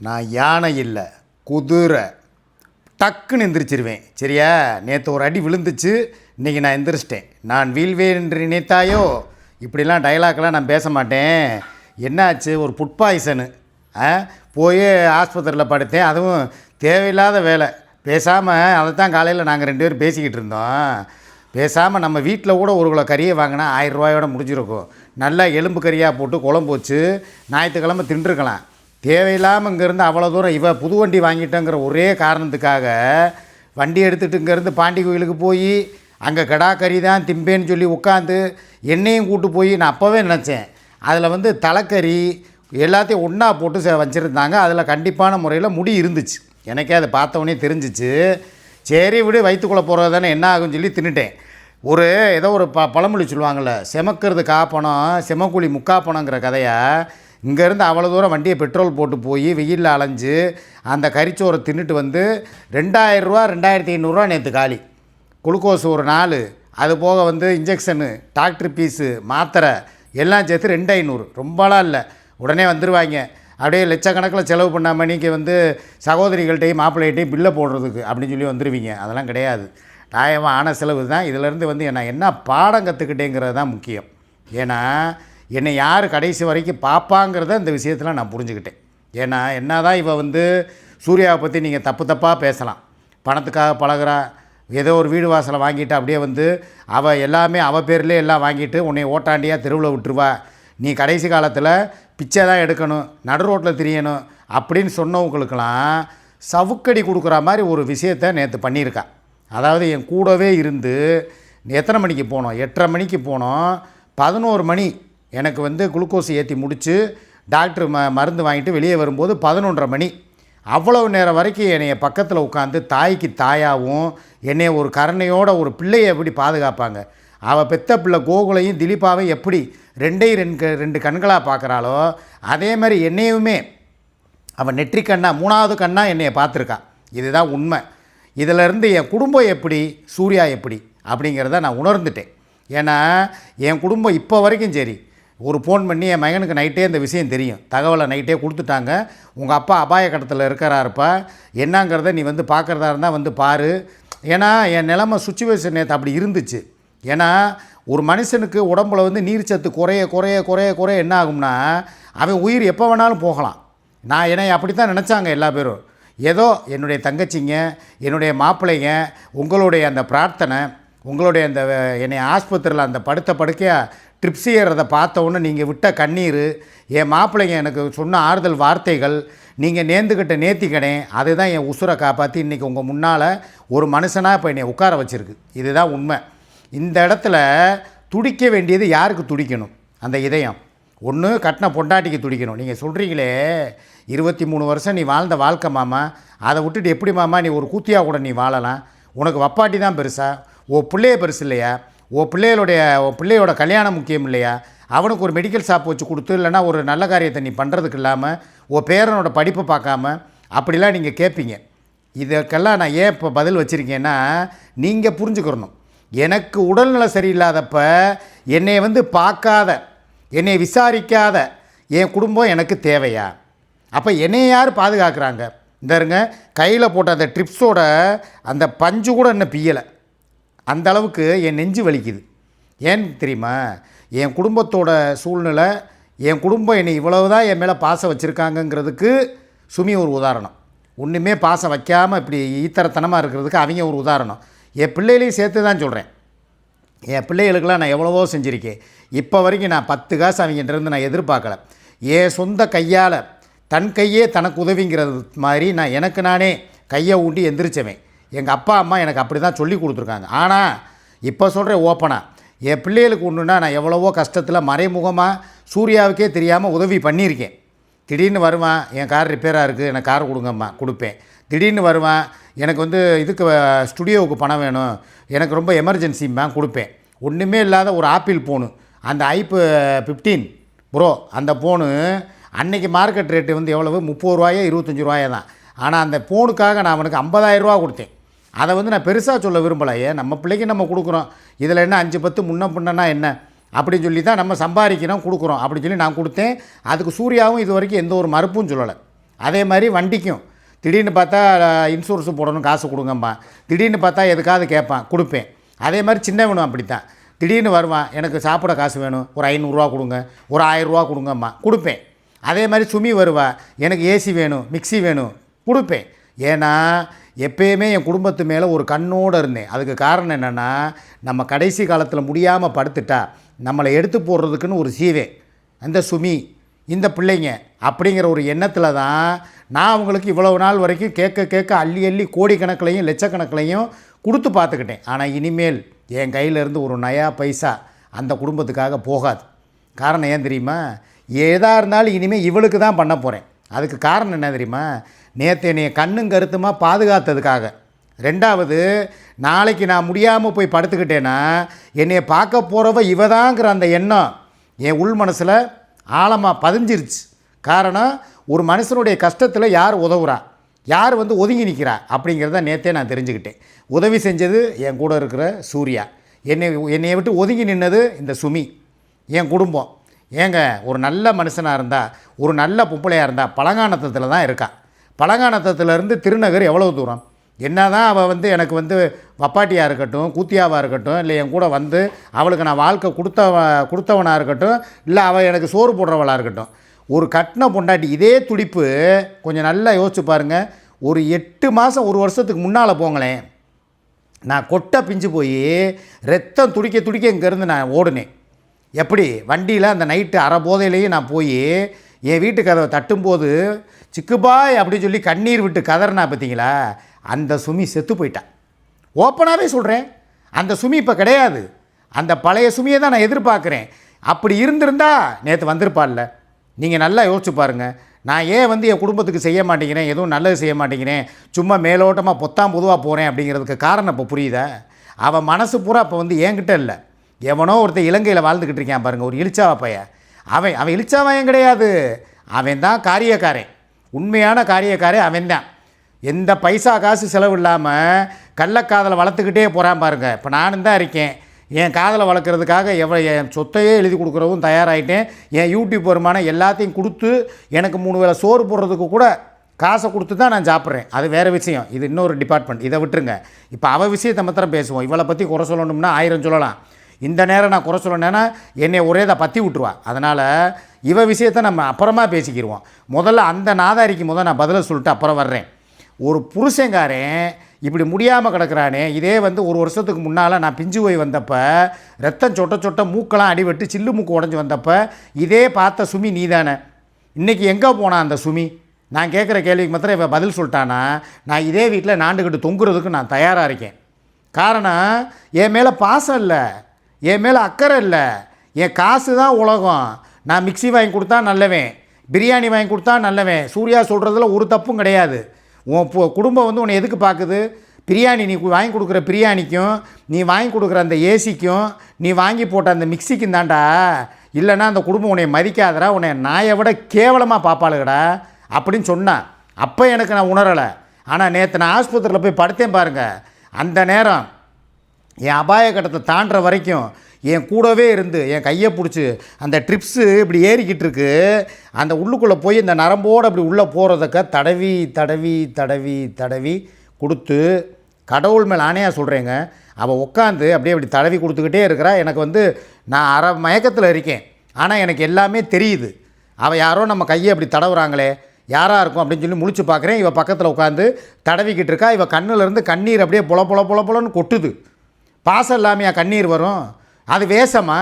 நான் யானை இல்லை, குதிரை. டக்குன்னு எந்திரிச்சிருவேன். சரியா? நேற்று ஒரு அடி விழுந்துச்சு, இன்றைக்கி நான் எந்திரிச்சிட்டேன். நான் வீழ்வேன் என்று நினைத்தாயோ? இப்படிலாம் டைலாக்லாம் நான் பேச மாட்டேன். என்னாச்சு? ஒரு ஃபுட் பாய்சனு. போய் ஆஸ்பத்திரியில் படுத்தேன். அதுவும் தேவையில்லாத வேலை. பேசாமல் அதை தான் காலையில் நாங்கள் 2 பேரும் பேசிக்கிட்டு இருந்தோம். பேசாமல் நம்ம வீட்டில் கூட ஒரு கிலோ கறியை வாங்கினா 1000 ரூபாயோட முடிஞ்சிருக்கும். நல்லா எலும்பு கறியாக போட்டு குழம்பு வச்சு ஞாயிற்றுக்கிழமை தின்றுருக்கலாம். தேவையில்லாமல் இங்கேருந்து அவ்வளோ தூரம் புது வண்டி வாங்கிட்டேங்கிற ஒரே காரணத்துக்காக வண்டி எடுத்துகிட்டு இங்கேருந்து பாண்டி கோயிலுக்கு போய் அங்கே கடா கறி தான் திம்பேன்னு சொல்லி உட்காந்து என்னையும் கூட்டு போய் நான் அப்போவே நினச்சேன். அதில் தலைக்கறி எல்லாத்தையும் ஒன்றா போட்டு வச்சுருந்தாங்க. அதில் கண்டிப்பான முறையில் முடி இருந்துச்சு. எனக்கே அதை பார்த்தவொடனே தெரிஞ்சிச்சு. சரி விடு, வயிற்றுக்குள்ளே போகிறது தானே, என்ன ஆகும்னு சொல்லி தின்னுட்டேன். ஏதோ ஒரு பழமொழி சொல்லுவாங்கள்ல, செமக்கிறது காப்பணம் செமக்கூலி முக்காப்பணங்கிற கதையை. இங்கேருந்து அவ்வளோ தூரம் வண்டியை பெட்ரோல் போட்டு போய் வெயிலில் அலைஞ்சு அந்த கறிச்சோரை தின்னுட்டு 2000 ரூபா 2500 நேற்று காலி. குளுக்கோஸ் ஒரு 4, அது போக இன்ஜெக்ஷனு, டாக்டர் ஃபீஸு, மாத்திரை எல்லாம் சேர்த்து 2500. ரொம்பலாம் இல்லை, உடனே வந்துடுவாங்க. அப்படியே லட்சக்கணக்கில் செலவு பண்ணாமல் நீங்கள் சகோதரிகள்கிட்டையும் மாப்பிள்ளைகிட்டையும் பில்லை போடுறதுக்கு அப்படின்னு சொல்லி வந்துடுவீங்க. அதெல்லாம் கிடையாது. நியாயமாக ஆன செலவு தான். இதிலேருந்து நான் என்ன பாடம் கற்றுக்கிட்டேங்கிறது தான் முக்கியம். ஏன்னா என்னை யார் கடைசி வரைக்கும் பார்ப்பாங்கிறத இந்த விஷயத்தில் நான் புரிஞ்சுக்கிட்டேன். ஏன்னா என்ன தான் சூர்யாவை பற்றி நீங்கள் தப்பாக பேசலாம். பணத்துக்காக பழகிறா, ஏதோ ஒரு வீடு வாசலை வாங்கிட்டு அப்படியே அவள் எல்லாமே அவள் பேர்லேயே எல்லாம் வாங்கிட்டு உன்னை ஓட்டாண்டியாக தெருவில் விட்டுருவா. நீ கடைசி காலத்தில் பிச்சை தான் எடுக்கணும், நடு ரோட்டில் திரியணும் அப்படின்னு சொன்னவங்களுக்கெல்லாம் சவுக்கடி கொடுக்குற மாதிரி ஒரு விஷயத்தை நேற்று பண்ணியிருக்கா. அதாவது என் கூடவே இருந்து எத்தனை மணிக்கு போனோம்? 8:30 மணிக்கு போனோம். 11 மணி எனக்கு குளுக்கோஸ் ஏற்றி முடித்து டாக்டர் மருந்து வாங்கிட்டு வெளியே வரும்போது 11:30 மணி. அவ்வளவு நேரம் வரைக்கும் என்னைய பக்கத்தில் உட்காந்து தாய்க்கு தாயாகவும் என்னை ஒரு கருணையோட ஒரு பிள்ளையை எப்படி பாதுகாப்பாங்க? அவள் பெத்த பிள்ளை கோகுலையும் திலீப்பாவையும் எப்படி 2 கண்களாக பார்க்குறாளோ அதே மாதிரி என்னையுமே அவன் நெற்றிக்கண்ணா 3வது கண்ணாக என்னையை பார்த்துருக்கா. இதுதான் உண்மை. இதிலேருந்து என் குடும்பம் எப்படி, சூர்யா எப்படி அப்படிங்கிறத நான் உணர்ந்துட்டேன். ஏன்னா என் குடும்பம் இப்போ வரைக்கும் சரி, ஒரு ஃபோன் பண்ணி என் மகனுக்கு நைட்டே இந்த விஷயம் தெரியும், தகவலை நைட்டே கொடுத்துட்டாங்க. உங்கள் அப்பா அபாய கட்டத்தில் இருக்கிறாருப்பா, என்னங்கிறத நீ பார்க்குறதா இருந்தால் பாரு. ஏன்னா என் நிலைமை சுச்சுவேஷன் நேற்று அப்படி இருந்துச்சு. ஏன்னா ஒரு மனுஷனுக்கு உடம்புல நீர் சத்து குறைய குறைய குறைய குறைய என்ன ஆகும்னா அவன் உயிர் எப்போ வேணாலும் போகலாம். நான் என்னை அப்படி தான் நினச்சாங்க எல்லா பேரும். ஏதோ என்னுடைய தங்கச்சிங்க, என்னுடைய மாப்பிள்ளைங்க, உங்களுடைய அந்த பிரார்த்தனை, உங்களுடைய அந்த என்னை ஆஸ்பத்திரியில் அந்த படுக்கையாக ட்ரிப்ஸ் ஏறதை பார்த்தோன்னு நீங்கள் விட்ட கண்ணீர், என் மாப்பிள்ளைங்க எனக்கு சொன்ன ஆறுதல் வார்த்தைகள், நீங்கள் நேர்ந்துக்கிட்ட நேர்த்திக்கடை, அதுதான் என் உசுரை காப்பாற்றி இன்றைக்கி உங்கள் முன்னால் ஒரு மனுஷனாக இப்போ என்னை உட்கார வச்சுருக்கு. இதுதான் உண்மை. இந்த இடத்துல துடிக்க வேண்டியது யாருக்கு துடிக்கணும்? அந்த இதயம். ஒன்று கட்டின பொண்டாட்டிக்கு துடிக்கணும். நீங்கள் சொல்கிறீங்களே 23 வருஷம் நீ வாழ்ந்த வாழ்க்கை மாமா, அதை விட்டுட்டு எப்படி மாமா நீ ஒரு கூத்தியாக கூட நீ வாழலாம்? உனக்கு வப்பாட்டி தான் பெருசா? பிள்ளைய பெருசு இல்லையா? பிள்ளையோட கல்யாணம் முக்கியம் இல்லையா? அவனுக்கு ஒரு மெடிக்கல் ஷாப் வச்சு கொடுத்து, இல்லைனா ஒரு நல்ல காரியத்தை நீ பண்ணுறதுக்கு இல்லாமல் பேரனோட படிப்பை பார்க்காம அப்படிலாம் நீங்கள் கேட்பீங்க. இதுக்கெல்லாம் நான் ஏன் இப்போ பதில் வச்சுருக்கேன்னா, நீங்கள் புரிஞ்சுக்கிறணும். எனக்கு உடல்நலம் சரியில்லாதப்ப என்னை பார்க்காத, என்னை விசாரிக்காத என் குடும்பம் எனக்கு தேவையா? அப்போ என்னை யார் பாதுகாக்கிறாங்க? இந்தருங்க கையில் போட்ட அந்த ட்ரிப்ஸோட அந்த பஞ்சு கூட இன்னும் பியலை. அந்த அளவுக்கு என் நெஞ்சு வலிக்குது. ஏன்னு தெரியுமா? என் குடும்பத்தோட சூழ்நிலை, என் குடும்பம் என்னை இவ்வளவு தான் என் மேலே பாசம் வச்சுருக்காங்கங்கிறதுக்கு சுமி ஒரு உதாரணம். ஒன்றுமே பாசம் வைக்காமல் இப்படி ஈத்தரத்தனமாக இருக்கிறதுக்கு அவங்க ஒரு உதாரணம். என் பிள்ளைகளையும் சேர்த்து தான் சொல்கிறேன். என் பிள்ளைகளுக்கெல்லாம் நான் எவ்வளவோ செஞ்சுருக்கேன். இப்போ வரைக்கும் நான் 10 காசு அவங்ககிட்டருந்து நான் எதிர்பார்க்கல. என் சொந்த கையால் தன் கையே தனக்கு உதவிங்கிறது மாதிரி நான் எனக்கு நானே கையை ஊண்டி எந்திரிச்சவன். எங்கள் அப்பா அம்மா எனக்கு அப்படி தான் சொல்லி கொடுத்துருக்காங்க. ஆனால் இப்போ சொல்கிறேன் ஓப்பனாக, என் பிள்ளைகளுக்கு ஒன்றுனா நான் எவ்வளவோ கஷ்டத்தில் மறைமுகமாக சூர்யாவுக்கே தெரியாமல் உதவி பண்ணியிருக்கேன். திடீர்னு வருவான், என் கார் ரிப்பேராக இருக்குது, எனக்கு கார் கொடுங்கம்மா, கொடுப்பேன். திடீர்னு வருவான், எனக்கு இதுக்கு ஸ்டுடியோவுக்கு பணம் வேணும், எனக்கு ரொம்ப எமர்ஜென்சிம்மா, கொடுப்பேன். ஒன்றுமே இல்லாத ஒரு ஆப்பிள் ஃபோனு, அந்த ஐப்பு 15 ப்ரோ, அந்த ஃபோனு அன்றைக்கி மார்க்கெட் ரேட்டு எவ்வளவு? 30 ரூபாயோ 25 ரூபாயோ தான். ஆனால் அந்த ஃபோனுக்காக நான் அவனுக்கு 50,000 ரூபா கொடுத்தேன். அதை நான் பெருசாக சொல்ல விரும்பலையே. நம்ம பிள்ளைக்கு நம்ம கொடுக்குறோம், இதில் என்ன 5-10 முன்ன பின்னன்னா என்ன அப்படின்னு சொல்லி தான் நம்ம சம்பாதிக்கிறோம், கொடுக்குறோம் அப்படின்னு சொல்லி நான் கொடுத்தேன். அதுக்கு சூர்யாவும் இது வரைக்கும் எந்த ஒரு மறுப்பும் சொல்லலை. அதே மாதிரி வண்டிக்கும் திடீர்னு பார்த்தா இன்சூரன்ஸு போடணும் காசு கொடுங்கம்மா, திடீர்னு பார்த்தா எதுக்காவது கேட்பான் கொடுப்பேன். அதே மாதிரி சின்னவனும் அப்படித்தான், திடீர்னு வருவான், எனக்கு சாப்பிட காசு வேணும், ஒரு 500 கொடுங்க, ஒரு 1000 கொடுங்கம்மா, கொடுப்பேன். அதே மாதிரி சுமி வருவா, எனக்கு ஏசி வேணும், மிக்சி வேணும், கொடுப்பேன். ஏன்னா எப்பயுமே என் குடும்பத்து மேலே ஒரு கண்ணோடு இருந்தேன். அதுக்கு காரணம் என்னென்னா, நம்ம கடைசி காலத்தில் முடியாமல் படுத்துட்டா நம்மளை எடுத்து போடுறதுக்குன்னு ஒரு சீவே அந்த சுமி இந்த பிள்ளைங்க அப்படிங்கிற ஒரு எண்ணத்தில் தான் நான் அவங்களுக்கு இவ்வளவு நாள் வரைக்கும் கேட்க அள்ளி அள்ளி கோடிக்கணக்கிலையும் லட்சக்கணக்கிலையும் கொடுத்து பார்த்துக்கிட்டேன். ஆனால் இனிமேல் என் கையிலேருந்து ஒரு நயா பைசா அந்த குடும்பத்துக்காக போகாது. காரணம் ஏன் தெரியுமா? ஏதாக இருந்தாலும் இனிமேல் இவளுக்கு தான் பண்ண போகிறேன். அதுக்கு காரணம் என்ன தெரியுமா? நேற்று என்னைய கண்ணும் கருத்துமாக பாதுகாத்ததுக்காக. ரெண்டாவது, நாளைக்கு நான் முடியாமல் போய் படுத்துக்கிட்டேன்னா என்னைய பார்க்க போகிறவ இவதாங்கிற அந்த எண்ணம் என் உள் மனசில் ஆழமாக பதிஞ்சிருச்சு. காரணம், ஒரு மனுஷனுடைய கஷ்டத்தில் யார் உதவுறா, யார் ஒதுங்கி நிற்கிறா அப்படிங்கிறத நேற்றே நான் தெரிஞ்சுக்கிட்டேன். உதவி செஞ்சது என் கூட இருக்கிற சூர்யா, என்னை விட்டு ஒதுங்கி நின்னது இந்த சுமி, என் குடும்பம். ஏங்க, ஒரு நல்ல மனுஷனாக இருந்தால், ஒரு நல்ல பொம்பளையாக இருந்தால் பழங்கானத்தத்தில் தான் இருக்கா. பழங்கானத்தத்துலேருந்து திருநகர் எவ்வளோ தூரம்? என்ன தான் அவள் எனக்கு வப்பாட்டியாக இருக்கட்டும், கூத்தியாவாக இருக்கட்டும், இல்லை என் கூட அவளுக்கு நான் வாழ்க்கை கொடுத்தவனாக இருக்கட்டும், இல்லை அவள் எனக்கு சோறு போடுறவளாக இருக்கட்டும், ஒரு கட்டின பொண்டாட்டி இதே துடிப்பு கொஞ்சம் நல்லா யோசிச்சு பாருங்கள். ஒரு 8 மாதம் 1 வருஷத்துக்கு முன்னால் போங்களேன், நான் கொட்டை பிஞ்சு போய் ரத்தம் துடிக்க இங்கேருந்து நான் ஓடுனேன். எப்படி? வண்டியில் அந்த நைட்டு அரை போதையிலேயே நான் போய் என் வீட்டு கதவை தட்டும்போது சிக்குபாய் அப்படின்னு சொல்லி கண்ணீர் விட்டு கதறினா பார்த்தீங்களா, அந்த சுமி செத்து போயிட்டான். ஓப்பனாகவே சொல்கிறேன், அந்த சுமி இப்போ கிடையாது. அந்த பழைய சுமியை தான் நான் எதிர்பார்க்குறேன். அப்படி இருந்திருந்தா நேற்று வந்திருப்பாள்ல. நீங்கள் நல்லா யோசிச்சு பாருங்கள். நான் ஏன் என் குடும்பத்துக்கு செய்ய மாட்டேங்கிறேன், எதுவும் நல்லது செய்ய மாட்டேங்கிறேன், சும்மா மேலோட்டமாக பொதுவாக போகிறேன் அப்படிங்கிறதுக்கு காரணம் இப்போ புரியுதா? அவன் மனசு பூரா இப்போ என்கிட்ட இல்லை. எவனோ ஒருத்தர் இலங்கையில் வாழ்ந்துக்கிட்டு இருக்கான் பாருங்கள், ஒரு இழிச்சாவா பையன். அவன் இழிச்சாவாயன் கிடையாது, அவன் தான் காரியக்காரன், உண்மையான காரியக்காரன் அவன் தான். எந்த பைசா காசு செலவு இல்லாமல் கள்ளக்காதலை வளர்த்துக்கிட்டே போகிறான் பாருங்கள். இப்போ நானும் தான் இருக்கேன், என் காதலை வளர்க்குறதுக்காக என் சொத்தையே எழுதி கொடுக்குறவும் தயாராகிட்டேன். என் யூடியூப் வருமானம் எல்லாத்தையும் கொடுத்து எனக்கு 3 வேளை சோறு போடுறதுக்கு கூட காசை கொடுத்து தான் நான் சாப்பிட்றேன். அது வேறு விஷயம், இது இன்னொரு டிபார்ட்மெண்ட், இதை விட்டுருங்க. இப்போ அவள் விஷயத்தை மாத்திரம் பேசுவோம். இவளை பற்றி குறை சொல்லணும்னா 1000 சொல்லலாம். இந்த நேரம் நான் குறை சொல்லணுன்னா என்னை ஒரே தான் பற்றி விட்டுருவா. அதனால் இவ விஷயத்தை நம்ம அப்புறமா பேசிக்கிடுவோம். முதல்ல அந்த நாதாரிக்கு நான் பதிலை சொல்லிட்டு அப்புறம் வர்றேன். ஒரு புருஷங்காரன் இப்படி முடியாமல் கிடக்கிறானே, இதே 1 வருஷத்துக்கு முன்னால் நான் பிஞ்சு போய் வந்தப்போ ரத்தம் சொட்ட மூக்கெல்லாம் அடிபட்டு சில்லு மூக்கு உடஞ்சி வந்தப்போ இதே பார்த்த சுமி நீ தானே. இன்றைக்கி எங்கே போனான் அந்த சுமி? நான் கேட்குற கேள்விக்கு மாத்திரம் இவன் பதில் சொல்லிட்டானா, நான் இதே வீட்டில் நாண்டுக்கிட்டு தொங்குறதுக்கு நான் தயாராக இருக்கேன். காரணம், என் மேலே பாசம் இல்லை, என் மேலே அக்கறை இல்லை, என் காசு தான் உலகம். நான் மிக்சி வாங்கி கொடுத்தா நல்லவேன், பிரியாணி வாங்கி கொடுத்தா நல்லவேன். சூர்யா சொல்கிறதுல ஒரு தப்பும் கிடையாது. உன் குடும்பம் உன்னை எதுக்கு பார்க்குது? பிரியாணி நீ வாங்கி கொடுக்குற பிரியாணிக்கும், நீ வாங்கி கொடுக்குற அந்த ஏசிக்கும், நீ வாங்கி போட்ட அந்த மிக்சிக்கும் தான்டா. இல்லைன்னா அந்த குடும்பம் உன்னை மதிக்காதடா, உன்னை நாயை விட கேவலமாக பார்ப்பாளுகடா அப்படின்னு சொன்னான். அப்போ எனக்கு நான் உணரலை. ஆனால் நேற்று நான் ஆஸ்பத்திரியில் போய் படுத்தேன் பாருங்கள். அந்த நேரம் என் அபாய கட்டத்தை தாண்டுற வரைக்கும் என் கூடவே இருந்து என் கையை பிடிச்சி அந்த ட்ரிப்ஸு இப்படி ஏறிக்கிட்டு இருக்கு, அந்த உள்ளுக்குள்ளே போய் இந்த நரம்போடு அப்படி உள்ளே போகிறதுக்க தடவி தடவி தடவி தடவி கொடுத்து, கடவுள் மேலே ஆணையாக சொல்கிறேங்க, அவள் உட்காந்து அப்படியே அப்படி தடவி கொடுத்துக்கிட்டே இருக்கிறா. எனக்கு நான் அரை மயக்கத்தில் இருக்கேன், ஆனால் எனக்கு எல்லாமே தெரியுது. அவள் யாரோ நம்ம கையை அப்படி தடவுறாங்களே, யாராக இருக்கும் அப்படின்னு சொல்லி முழிச்சு பார்க்குறேன். இவள் பக்கத்தில் உட்காந்து தடவிக்கிட்டு இருக்கா. இவள் கண்ணிலேருந்து கண்ணீர் அப்படியே பொல கொட்டுது. பாசம் இல்லாமையா கண்ணீர் வரும்? அது வேஷமா?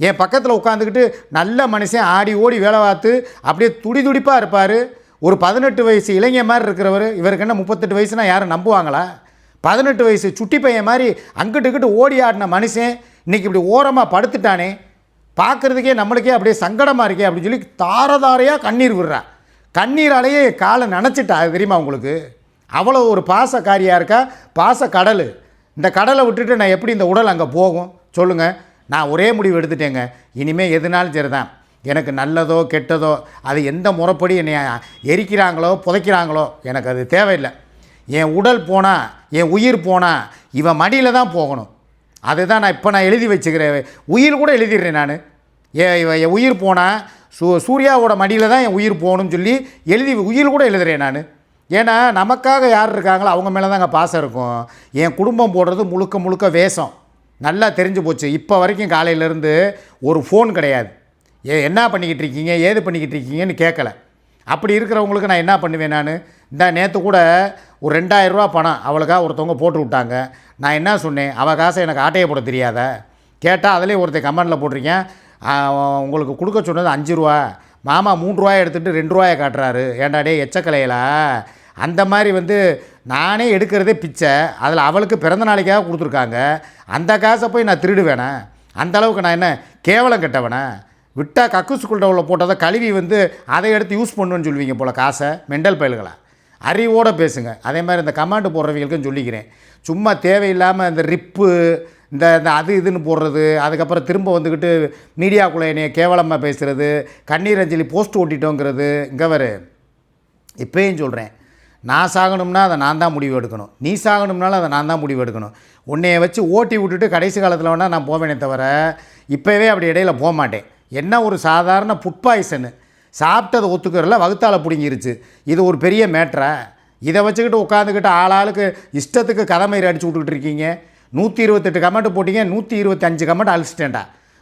என் பக்கத்தில் உட்காந்துக்கிட்டு நல்ல மனுஷன் ஆடி ஓடி வேலை பார்த்து அப்படியே துடிப்பாக இருப்பார். ஒரு 18 வயசு இளைஞர் மாதிரி இருக்கிறவர். இவருக்கு என்ன 38 வயசுனா யாரும் நம்புவாங்களா? 18 வயசு சுட்டி பையன் மாதிரி அங்கிட்டுக்கிட்டு ஓடி ஆடின மனுஷன் இன்றைக்கி இப்படி ஓரமாக படுத்துட்டானே, பார்க்குறதுக்கே நம்மளுக்கே அப்படியே சங்கடமாக இருக்கே அப்படின்னு சொல்லி தாரதாரையாக கண்ணீர் விடுறா. கண்ணீராலேயே காலை நனைச்சிட்டா. அது தெரியுமா உங்களுக்கு? அவ்வளோ ஒரு பாசக்காரியாக இருக்கா, பாச கடல். இந்த கடலை விட்டுட்டு நான் எப்படி இந்த உடல் அங்கே போகும் சொல்லுங்கள்? நான் ஒரே முடிவு எடுத்துட்டேங்க, இனிமேல் எதுனாலும் சரி தான். எனக்கு நல்லதோ கெட்டதோ அது எந்த முறைப்படி என்னை எரிக்கிறாங்களோ புதைக்கிறாங்களோ எனக்கு அது தேவையில்லை. என் உடல் போனால், என் உயிர் போனால் இவன் மடியில் தான் போகணும். அதுதான் நான் எழுதி வச்சுக்கிறேன். உயிர் கூட எழுதிடுறேன் நான். என் உயிர் போனால் சூர்யாவோட மடியில் தான் என் உயிர் போகணும்னு சொல்லி உயிர் கூட எழுதுறேன் நான். ஏன்னா நமக்காக யார் இருக்காங்களோ அவங்க மேலே தாங்க பாசம் இருக்கும். என் குடும்பம் போடுறது முழுக்க முழுக்க வேஷம், நல்லா தெரிஞ்சு போச்சு. இப்போ வரைக்கும் காலையிலேருந்து ஒரு ஃபோன் கிடையாது. என்ன பண்ணிக்கிட்டு இருக்கீங்க, ஏது பண்ணிக்கிட்டு இருக்கீங்கன்னு கேட்கல. அப்படி இருக்கிறவங்களுக்கு நான் என்ன பண்ணுவேன், நான் இந்த நேற்று கூட ஒரு 2000 ரூபா பணம் அவளுக்காக ஒருத்தவங்க போட்டு விட்டாங்க. நான் என்ன சொன்னேன், அவள் காசை எனக்கு ஆட்டையை போட தெரியாத கேட்டால் அதிலே ஒருத்தர் கமெண்டில் போட்டிருக்கேன், உங்களுக்கு கொடுக்க சொன்னது 5 ரூபா, மாமா 3 ரூபாயை எடுத்துகிட்டு 2 ரூபாயை காட்டுறாரு, ஏண்டாடே எச்சக்கலையிலா. அந்த மாதிரி நானே எடுக்கிறதே பிச்சை, அதில் அவளுக்கு பிறந்த நாளைக்காக கொடுத்துருக்காங்க. அந்த காசை போய் நான் திருடுவேனே? அந்தளவுக்கு நான் என்ன கேவலம் கெட்டவனே? விட்டால் கக்குஸ்குள்ளே போட்டதை கழுவி அதை எடுத்து யூஸ் பண்ணுன்னு சொல்லுவீங்க போல் காசை. மெண்டல் பயல்களா, அறிவோடு பேசுங்க. அதே மாதிரி இந்த கமாண்டு போடுறவங்களுக்கும் சொல்லிக்கிறேன், சும்மா தேவையில்லாமல் இந்த ரிப்பு இந்த அது இதுன்னு போடுறது, அதுக்கப்புறம் திரும்ப வந்துக்கிட்டு மீடியாக்குள்ளே என்னைய கேவலமாக பேசுகிறது, கண்ணீர் அஞ்சலி போஸ்ட் ஓட்டிட்டோங்கிறது. இங்கே வரு, இப்போயும் சொல்கிறேன், நான் சாகணும்னா அதை நான் தான் முடிவு எடுக்கணும், நீ சாகணும்னாலும் அதை நான் தான் முடிவு எடுக்கணும். உன்னைய வச்சு ஓட்டி விட்டுட்டு கடைசி காலத்தில் வேணால் நான் போவேனே தவிர இப்போவே அப்படி இடையில போக மாட்டேன். என்ன ஒரு சாதாரண ஃபுட் பாய்சனு, சாப்பிட்டதை ஒத்துக்கிறல வகுத்தால் பிடிங்கிருச்சு. இது ஒரு பெரிய மேட்ரா? இதை வச்சுக்கிட்டு உட்காந்துக்கிட்டு ஆளாளுக்கு இஷ்டத்துக்கு கதை மயிறு அடிச்சு விட்டுக்கிட்டு இருக்கீங்க. 128 கமெண்ட் போட்டிங்க, 125 கமெண்ட் அழிச்சிட்டேன்டா.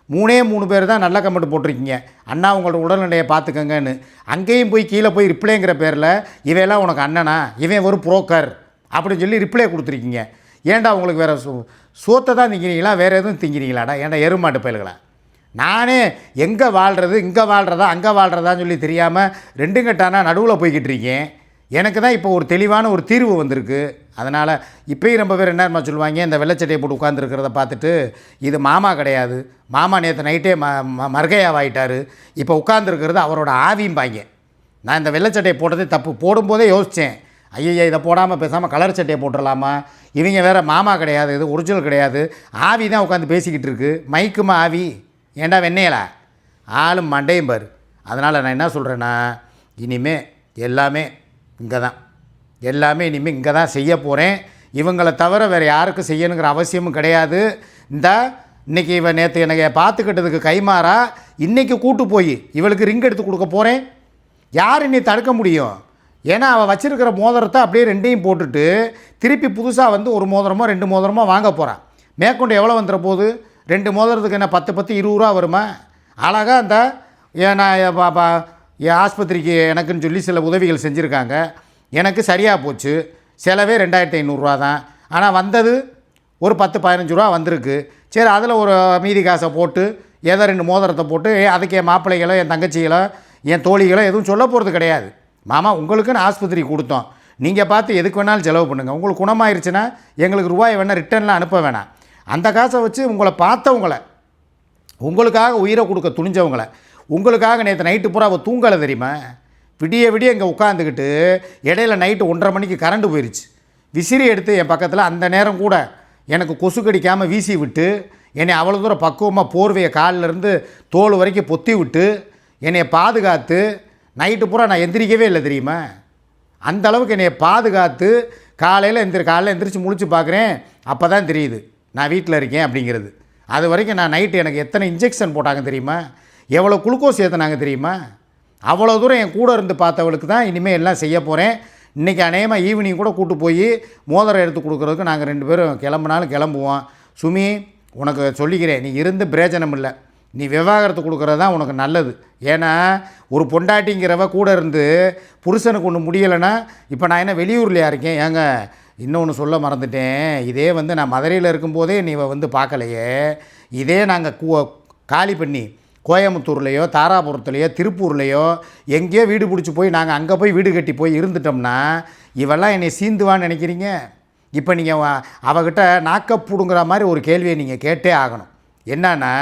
3 பேர் தான் நல்ல கமெண்ட் போட்டிருக்கீங்க, அண்ணா உங்களோட உடல்நிலையை பார்த்துக்கங்கன்னு. அங்கேயும் போய் கீழே போய் ரிப்ளைங்கிற பேரில் இவையெல்லாம் உனக்கு அண்ணனா, இவன் ஒரு புரோக்கர் அப்படின்னு சொல்லி ரிப்ளை கொடுத்துருக்கீங்க. ஏன்டா உங்களுக்கு வேறு சோத்தை தான் திங்கிறீங்களா, வேறு எதுவும் திங்கிறீங்களாடா? ஏன்டா எருமாட்டு பயல்களா? நானே எங்கே வாழ்கிறது, இங்கே வாழ்கிறதா அங்கே வாழ்கிறதான்னு சொல்லி தெரியாமல் ரெண்டும் கட்டானா நடுவில் போய்கிட்டு இருக்கேன். எனக்கு தான் இப்போ ஒரு தெளிவான ஒரு தீர்வு வந்திருக்கு. அதனால் இப்போயும் ரொம்ப பேர் என்ன சொல்லுவாங்க, இந்த வெள்ளைச்சட்டையை போட்டு உட்காந்துருக்கிறத பார்த்துட்டு, இது மாமா கிடையாது, மாமா நேற்று நைட்டே மர்கையாவாயிட்டார், இப்போ உட்காந்துருக்கிறது அவரோட ஆவியும்பாங்க. நான் இந்த வெள்ளைச்சட்டையை போட்டதே தப்பு. போடும்போதே யோசித்தேன், ஐயா இதை போடாமல் பேசாமல் கலர் சட்டையை போட்டுடலாமா, இவங்க வேறு மாமா கிடையாது, இது ஒரிஜினல் கிடையாது, ஆவி தான் உட்காந்து பேசிக்கிட்டு இருக்குது, மைக்குமா ஆவி, ஏண்டா வெண்ணையலா ஆளும் மண்டையும் பாரு. அதனால் நான் என்ன சொல்கிறேன்னா, இனிமே எல்லாமே இங்கே தான், எல்லாமே இனிமேல் இங்கே தான் செய்ய போகிறேன். இவங்களை தவிர வேறு யாருக்கும் செய்யணுங்கிற அவசியமும் கிடையாது. இன்றைக்கி இவன் நேற்று எனக்கு பார்த்துக்கிட்டதுக்கு கைமாறா இன்றைக்கி கூட்டு போய் இவளுக்கு ரிங் எடுத்து கொடுக்க போகிறேன். யார் இன்னை தடுக்க முடியும்? ஏன்னா அவள் வச்சுருக்கிற மோதிரத்தை அப்படியே ரெண்டையும் போட்டுட்டு திருப்பி புதுசாக ஒரு மோதிரமோ 2 மோதிரமோ வாங்க போகிறான். மேற்கொண்டு எவ்வளோ வந்துட போகுது? 2 மோதிரத்துக்கு என்ன 10 20 ரூபா வருமா? அழகாக அந்த நான் என் ஆஸ்பத்திரிக்கு எனக்குன்னு சொல்லி சில உதவிகள் செஞ்சுருக்காங்க, எனக்கு சரியாக போச்சு. செலவே 2500 ரூபா தான். ஆனால் வந்தது ஒரு 10-15 ரூபா வந்திருக்கு. சரி, அதில் ஒரு மீதி காசை போட்டு ஏதோ 2 மோதிரத்தை போட்டு அதுக்கு என் மாப்பிள்ளைகளோ என் தங்கச்சிகளோ என் தோழிகளோ எதுவும் சொல்ல போகிறது கிடையாது. மாமா உங்களுக்குன்னு ஆஸ்பத்திரி கொடுத்தோம், நீங்கள் பார்த்து எதுக்கு வேணாலும் செலவு பண்ணுங்கள், உங்களுக்கு குணமாயிருச்சுன்னா எங்களுக்கு ரூபாயை வேணால் ரிட்டர்னில் அனுப்ப வேணாம். அந்த காசை வச்சு உங்களை பார்த்தவங்கள, உங்களுக்காக உயிரை கொடுக்க துணிஞ்சவங்களை, உங்களுக்காக நேற்று நைட்டு பூரா அவள் தூங்கலை தெரியுமா? விடிய இங்கே உட்காந்துக்கிட்டு இடையில நைட்டு 1:30 மணிக்கு கரண்டு போயிடுச்சு. விசிறி எடுத்து என் பக்கத்தில் அந்த நேரம் கூட எனக்கு கொசு கடிக்காமல் வீசி விட்டு என்னை அவ்வளோ தூரம் பக்குவமாக போர்வையை காலிலேருந்து தோல் வரைக்கும் பொத்தி விட்டு என்னை பாதுகாத்து நைட்டு பூரா நான் எந்திரிக்கவே இல்லை தெரியுமா? அந்த அளவுக்கு என்னை பாதுகாத்து காலையில் எந்திரிச்சு முழிச்சு பார்க்குறேன், அப்போ தான் தெரியுது நான் வீட்டில் இருக்கேன் அப்படிங்கிறது. அது வரைக்கும் நான் நைட்டு எனக்கு எத்தனை இன்ஜெக்ஷன் போட்டாங்க தெரியுமா, எவ்வளோ குளுக்கோஸ் ஏற்றினாங்க தெரியுமா? அவ்வளோ தூரம் என் கூட இருந்து பார்த்தவளுக்கு தான் இனிமேல் எல்லாம் செய்ய போகிறேன். இன்றைக்கி அநேகமாக ஈவினிங் கூட கூட்டு போய் மோதிரம் எடுத்து கொடுக்குறதுக்கு நாங்கள் 2 பேரும் கிளம்புனாலும் கிளம்புவோம். சுமி, உனக்கு சொல்லிக்கிறேன், நீ இருந்து பிரயோஜனம் இல்லை, நீ விவாகரத்து கொடுக்குறது தான் உனக்கு நல்லது. ஏன்னா ஒரு பொண்டாட்டிங்கிறவ கூட இருந்து புருஷனுக்கு ஒன்று முடியலைன்னா, இப்போ நான் என்ன வெளியூர்லையா இருக்கேன்? ஏங்க இன்னொன்று சொல்ல மறந்துட்டேன், இதே நான் மதுரையில் இருக்கும்போதே நீ பார்க்கலையே, இதே நாங்கள் காலி பண்ணி கோயம்புத்தூர்லேயோ தாராபுரத்துலையோ திருப்பூர்லேயோ எங்கேயோ வீடு பிடிச்சி போய் நாங்கள் அங்கே போய் வீடு கட்டி போய் இருந்துட்டோம்னா இவெல்லாம் என்னை சீந்துவான்னு நினைக்கிறீங்க? இப்போ நீங்கள் அவகிட்ட நாக்கப்புடுங்கிற மாதிரி ஒரு கேள்வியை நீங்கள் கேட்டே ஆகணும். என்னன்னா,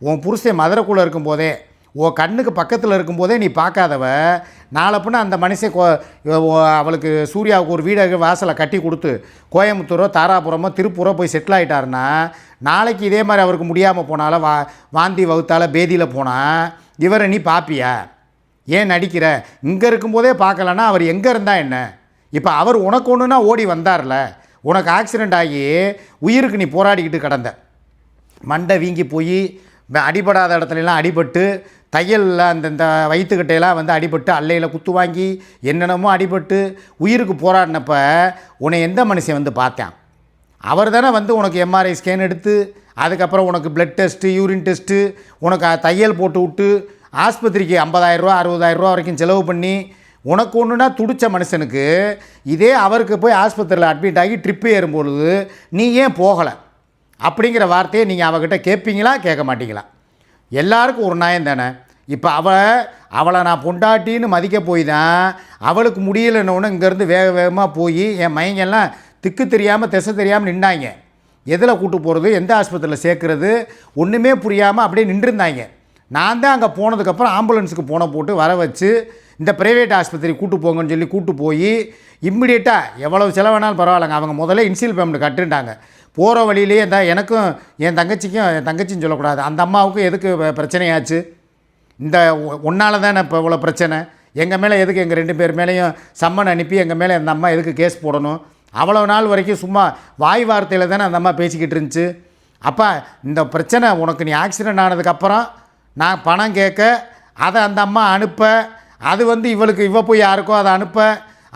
உன் புருஷன் மதுரைக்குள்ளே இருக்கும்போதே, உன் கண்ணுக்கு பக்கத்தில் இருக்கும்போதே நீ பார்க்காதவ, நாளப்பின்னா அந்த மனுஷன் அவளுக்கு சூர்யாவுக்கு ஒரு வீடை வாசலை கட்டி கொடுத்து கோயம்புத்தூரோ தாராபுரமோ திருப்பூரோ போய் செட்டில் ஆகிட்டாருன்னா, நாளைக்கு இதே மாதிரி அவருக்கு முடியாமல் போனாலும் வாந்தி வகுத்தால் பேதியில் போனால் இவரை நீ பார்ப்பியா? ஏன் நடிக்கிற? இங்கே இருக்கும்போதே பார்க்கலன்னா அவர் எங்கே இருந்தால் என்ன? இப்போ அவர் உனக்கு ஒன்றுனா ஓடி வந்தார்ல, உனக்கு ஆக்சிடெண்ட் ஆகி உயிருக்கு நீ போராடிக்கிட்டு கிடந்த, மண்டை வீங்கி போய் அடிபடாத இடத்துலலாம் அடிபட்டு தையலில் இந்த வயிற்றுக்கிட்டையெல்லாம் வந்து அடிபட்டு அல்லையில் குத்து வாங்கி என்னென்னமோ அடிபட்டு உயிருக்கு போராடினப்ப உன்னை எந்த மனுஷன் வந்து பார்த்தான்? அவர் தானே வந்து உனக்கு எம்ஆர்ஐ ஸ்கேன் எடுத்து அதுக்கப்புறம் உனக்கு பிளட் டெஸ்ட்டு யூரின் டெஸ்ட்டு உனக்கு தையல் போட்டு விட்டு ஆஸ்பத்திரிக்கு 50,000 60,000 வரைக்கும் செலவு பண்ணி உனக்கு ஒன்றுனா துடித்த மனுஷனுக்கு இதே அவருக்கு போய் ஆஸ்பத்திரியில் அட்மிட் ஆகி ட்ரிப்பு ஏறும்பொழுது நீ ஏன் போகலை அப்படிங்கிற வார்த்தையை நீங்கள் அவகிட்ட கேட்பீங்களா கேட்க மாட்டீங்களா? எல்லாருக்கும் ஒரு நியாயம் தானே. இப்போ அவளை நான் பொண்டாட்டின்னு மதிக்க போய் தான் அவளுக்கு முடியலைன்னு இங்கேருந்து வேக வேகமாக போய் என் மைங்கெல்லாம் திக்கு தெரியாமல் திசை தெரியாமல் நின்னாங்க. எதில் கூட்டு போகிறது எந்த ஆஸ்பத்திரியில் சேர்க்குறது ஒன்றுமே புரியாமல் அப்படியே நின்றுருந்தாங்க. நான் தான் அங்கே போனதுக்கப்புறம் ஆம்புலன்ஸுக்கு போட்டு வர வச்சு இந்த ப்ரைவேட் ஆஸ்பத்திரி கூட்டு போங்கன்னு சொல்லி கூட்டு போய் இம்மிடியேட்டாக எவ்வளவு செலவானாலும் பரவாயில்லைங்க, அவங்க முதல்ல இன்சியல் பேமெண்ட் கட்டுட்டாங்க. போகிற வழியிலேயே எனக்கும் என் தங்கச்சின்னு சொல்லக்கூடாது, அந்த அம்மாவுக்கும் எதுக்கு பிரச்சனையாச்சு? இந்த ஒன்றால் தானே இப்போ இவ்வளோ பிரச்சனை. எங்கள் மேலே எதுக்கு எங்கள் 2 பேர் மேலேயும் சம்மன் அனுப்பி எங்கள் மேலே அந்த அம்மா எதுக்கு கேஸ் போடணும்? அவ்வளோ நாள் வரைக்கும் சும்மா வாய் வார்த்தையில் தானே அந்த அம்மா பேசிக்கிட்டு இருந்துச்சு. அப்போ இந்த பிரச்சனை உனக்கு நீ ஆக்சிடெண்ட் ஆனதுக்கப்புறம் நான் பணம் கேட்க அதை அந்த அம்மா அனுப்ப அது வந்து இவ போய் யாருக்கோ அதை அனுப்ப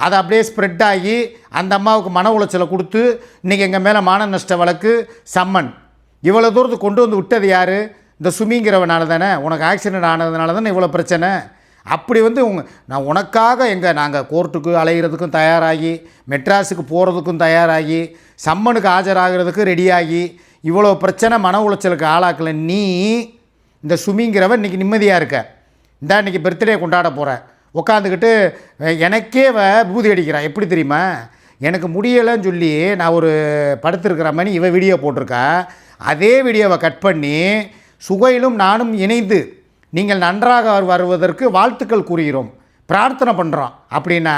அது அப்படியே ஸ்ப்ரெட் ஆகி அந்த அம்மாவுக்கு மன உளைச்சலை கொடுத்து இன்றைக்கி எங்கள் மேலே மான நஷ்ட வழக்கு சம்மன் இவ்வளோ தூரத்துக்கு கொண்டு வந்து விட்டது யார்? இந்த சுமிங்கிறவனால தானே. உனக்கு ஆக்சிடெண்ட் ஆனதுனால தானே இவ்வளோ பிரச்சனை. அப்படி வந்து நான் உனக்காக நாங்கள் கோர்ட்டுக்கு அலைகிறதுக்கும் தயாராகி மெட்ராஸுக்கு போகிறதுக்கும் தயாராகி சம்மனுக்கு ஆஜராகிறதுக்கு ரெடியாகி இவ்வளோ பிரச்சனை மன உளைச்சலுக்கு ஆளாக்கல நீ இந்த சுமிங்கிறவன் இன்றைக்கி நிம்மதியாக இருக்க. இன்றைக்கி பர்த்டே கொண்டாட போகிறேன் உட்காந்துக்கிட்டு எனக்கே பூதி அடிக்கிறான். எப்படி தெரியுமா? எனக்கு முடியலைன்னு சொல்லி நான் ஒரு படுத்திருக்கிற மாதிரி வீடியோ போட்டிருக்கா. அதே வீடியோவை கட் பண்ணி சுகையிலும் நானும் இணைந்து நீங்கள் நன்றாக வருவதற்கு வாழ்த்துக்கள் கூறுகிறோம் பிரார்த்தனை பண்ணுறோம் அப்படின்னா,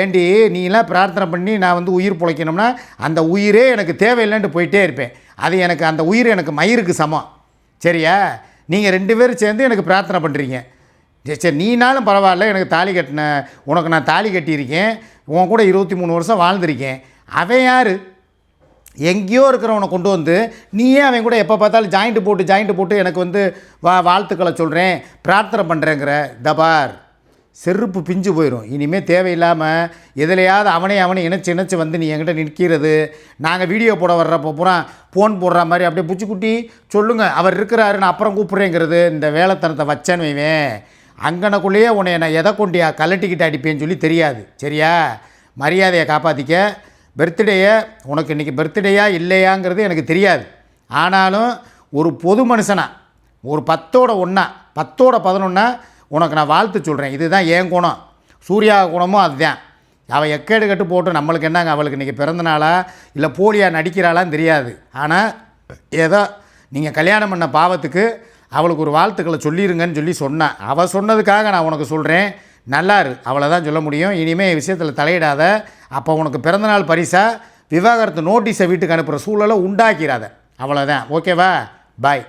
ஏண்டி நீலாம் பிரார்த்தனை பண்ணி நான் வந்து உயிர் பிழைக்கணும்னா அந்த உயிரே எனக்கு தேவையில்லைன்ட்டு போயிட்டே இருப்பேன். அது எனக்கு அந்த உயிர் எனக்கு மயிருக்கு சமம். சரியா? நீங்கள் 2 பேரும் சேர்ந்து எனக்கு பிரார்த்தனை பண்ணுறீங்க. சரி, நீனாலும் பரவாயில்ல, எனக்கு தாலி கட்டின உனக்கு நான் தாலி கட்டியிருக்கேன், உன் கூட 23 வருஷம் வாழ்ந்திருக்கேன். அவன் யார்? எங்கேயோ இருக்கிறவனை கொண்டு வந்து நீயே அவன் கூட எப்போ பார்த்தாலும் ஜாயிண்ட்டு போட்டு எனக்கு வந்து வாழ்த்துக்களை சொல்கிறேன் பிரார்த்தனை பண்ணுறேங்கிற. தபார் செருப்பு பிஞ்சு போயிடும். இனிமேல் தேவையில்லாமல் எதுலையாவது அவனை இணைச்சி வந்து நீ என்கிட்ட நிற்கிறது. நாங்கள் வீடியோ போட வர்றப்போ பூரா ஃபோன் போடுற மாதிரி அப்படியே பூச்சிக்குட்டி சொல்லுங்கள் அவர் இருக்கிறாரு நான் அப்புறம் கூப்பிட்றேங்கிறது. இந்த வேலைத்தனத்தை வச்சேன்னு வைவேன் அங்கனக்குள்ளேயே உன்னை நான் எதை கொண்டியா கலட்டிக்கிட்டு அடிப்பேன்னு சொல்லி தெரியாது. சரியா? மரியாதையை காப்பாற்றிக்க. பர்த்டேயை உனக்கு இன்றைக்கி பர்த்டேயா இல்லையாங்கிறது எனக்கு தெரியாது. ஆனாலும் ஒரு பொது மனுஷனா ஒரு 10ஓட 1 10ஓட 11 உனக்கு நான் வாழ்த்து சொல்கிறேன். இதுதான் என் குணம். சூர்யா குணமும் அதுதான். அவள் எக்கேடு கட்டு போட்டு நம்மளுக்கு என்னங்க, அவளுக்கு இன்றைக்கி பிறந்தனாளா இல்லை போலியாக நடிக்கிறாளான்னு தெரியாது. ஆனால் ஏதோ நீங்கள் கல்யாணம் பண்ண பாவத்துக்கு அவளுக்கு ஒரு வாழ்த்துக்களை சொல்லிடுங்கன்னு சொல்லி சொன்னான். அவள் சொன்னதுக்காக நான் உனக்கு சொல்கிறேன், நல்லாரு. அவளை தான் சொல்ல முடியும். இனிமேல் விஷயத்தில் தலையிடாத. அப்போ உனக்கு பிறந்தநாள் பரிசாக விவாகரத்து நோட்டீஸை வீட்டுக்கு அனுப்புகிற சூழலை உண்டாக்கிறாத. அவ்வளோதான். ஓகேவா? பாய்.